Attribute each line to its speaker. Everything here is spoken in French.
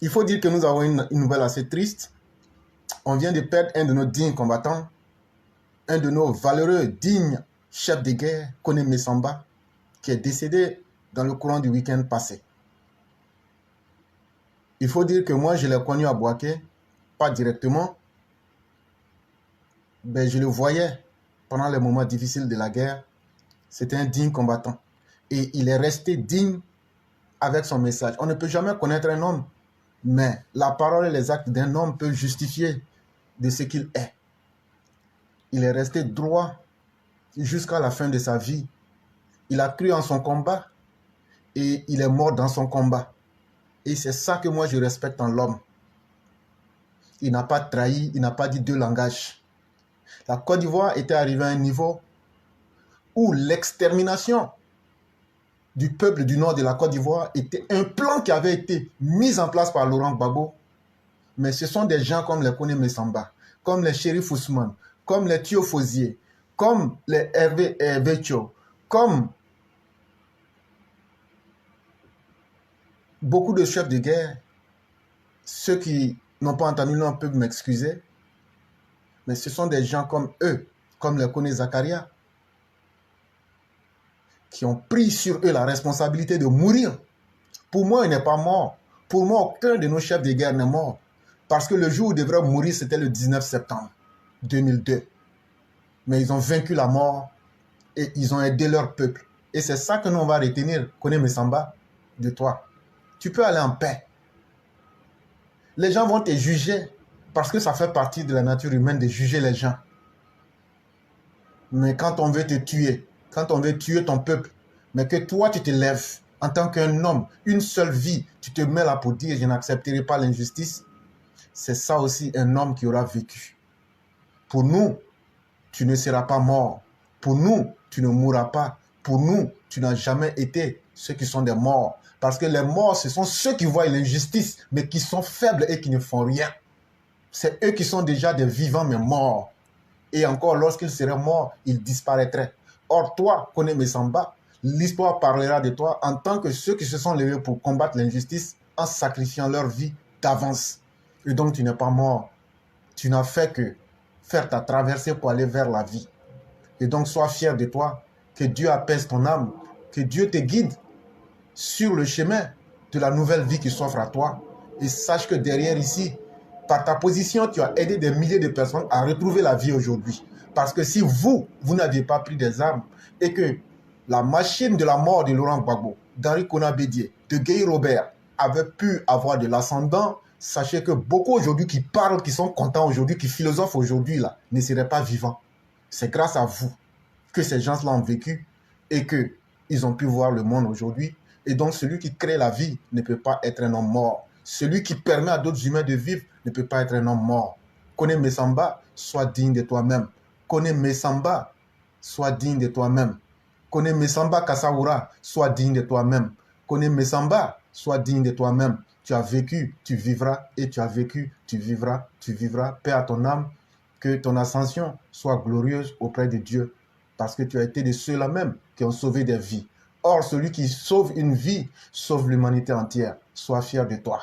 Speaker 1: Il faut dire que nous avons une nouvelle assez triste. On vient de perdre un de nos dignes combattants, un de nos valeureux, dignes chefs de guerre, Kone Mesamba, qui est décédé dans le courant du week-end passé. Il faut dire que moi, je l'ai connu à Bouaké, pas directement, mais je le voyais pendant les moments difficiles de la guerre. C'était un digne combattant. Et il est resté digne avec son message. On ne peut jamais connaître un homme, mais la parole et les actes d'un homme peuvent justifier de ce qu'il est. Il est resté droit jusqu'à la fin de sa vie. Il a cru en son combat et il est mort dans son combat. Et c'est ça que moi je respecte en l'homme. Il n'a pas trahi, il n'a pas dit deux langages. La Côte d'Ivoire était arrivée à un niveau où l'extermination du peuple du nord de la Côte d'Ivoire était un plan qui avait été mis en place par Laurent Gbagbo. Mais ce sont des gens comme les Kone Mesamba, comme les Chérif Ousmane, comme les Thio Fosier, comme les Hervé Vetio, comme beaucoup de chefs de guerre. Ceux qui n'ont pas entendu le nom peuvent m'excuser, mais ce sont des gens comme eux, comme les Kone Zakaria, qui ont pris sur eux la responsabilité de mourir. Pour moi, il n'est pas mort. Pour moi, aucun de nos chefs de guerre n'est mort. Parce que le jour où ils devraient mourir, c'était le 19 septembre 2002. Mais ils ont vaincu la mort et ils ont aidé leur peuple. Et c'est ça que nous, on va retenir, Kone Mesamba, de toi. Tu peux aller en paix. Les gens vont te juger parce que ça fait partie de la nature humaine de juger les gens. Mais quand on veut te tuer, quand on veut tuer ton peuple, mais que toi, tu te lèves en tant qu'un homme, une seule vie, tu te mets là pour dire « je n'accepterai pas l'injustice », c'est ça aussi un homme qui aura vécu. Pour nous, tu ne seras pas mort. Pour nous, tu ne mourras pas. Pour nous, tu n'as jamais été ceux qui sont des morts. Parce que les morts, ce sont ceux qui voient l'injustice, mais qui sont faibles et qui ne font rien. C'est eux qui sont déjà des vivants, mais morts. Et encore, lorsqu'ils seraient morts, ils disparaîtraient. Or, toi, Kone Mesamba, l'histoire parlera de toi en tant que ceux qui se sont levés pour combattre l'injustice en sacrifiant leur vie d'avance. Et donc, tu n'es pas mort. Tu n'as fait que faire ta traversée pour aller vers la vie. Et donc, sois fier de toi, que Dieu apaise ton âme, que Dieu te guide sur le chemin de la nouvelle vie qui s'offre à toi. Et sache que derrière ici, par ta position, tu as aidé des milliers de personnes à retrouver la vie aujourd'hui. Parce que si vous n'aviez pas pris des armes et que la machine de la mort de Laurent Gbagbo, d'Henri Konan Bédié, de Guy Robert avait pu avoir de l'ascendant, sachez que beaucoup aujourd'hui qui parlent, qui sont contents aujourd'hui, qui philosophent aujourd'hui, là, ne seraient pas vivants. C'est grâce à vous que ces gens-là ont vécu et qu'ils ont pu voir le monde aujourd'hui. Et donc, celui qui crée la vie ne peut pas être un homme mort. Celui qui permet à d'autres humains de vivre ne peut pas être un homme mort. Kone Mesamba, sois digne de toi-même. Kone Mesamba, sois digne de toi-même. Kone Mesamba Kasaoura, sois digne de toi-même. Kone Mesamba, sois digne de toi-même. Tu as vécu, tu vivras, et tu as vécu, tu vivras, tu vivras. Paix à ton âme, que ton ascension soit glorieuse auprès de Dieu, parce que tu as été de ceux-là même qui ont sauvé des vies. Or, celui qui sauve une vie, sauve l'humanité entière. Sois fier de toi.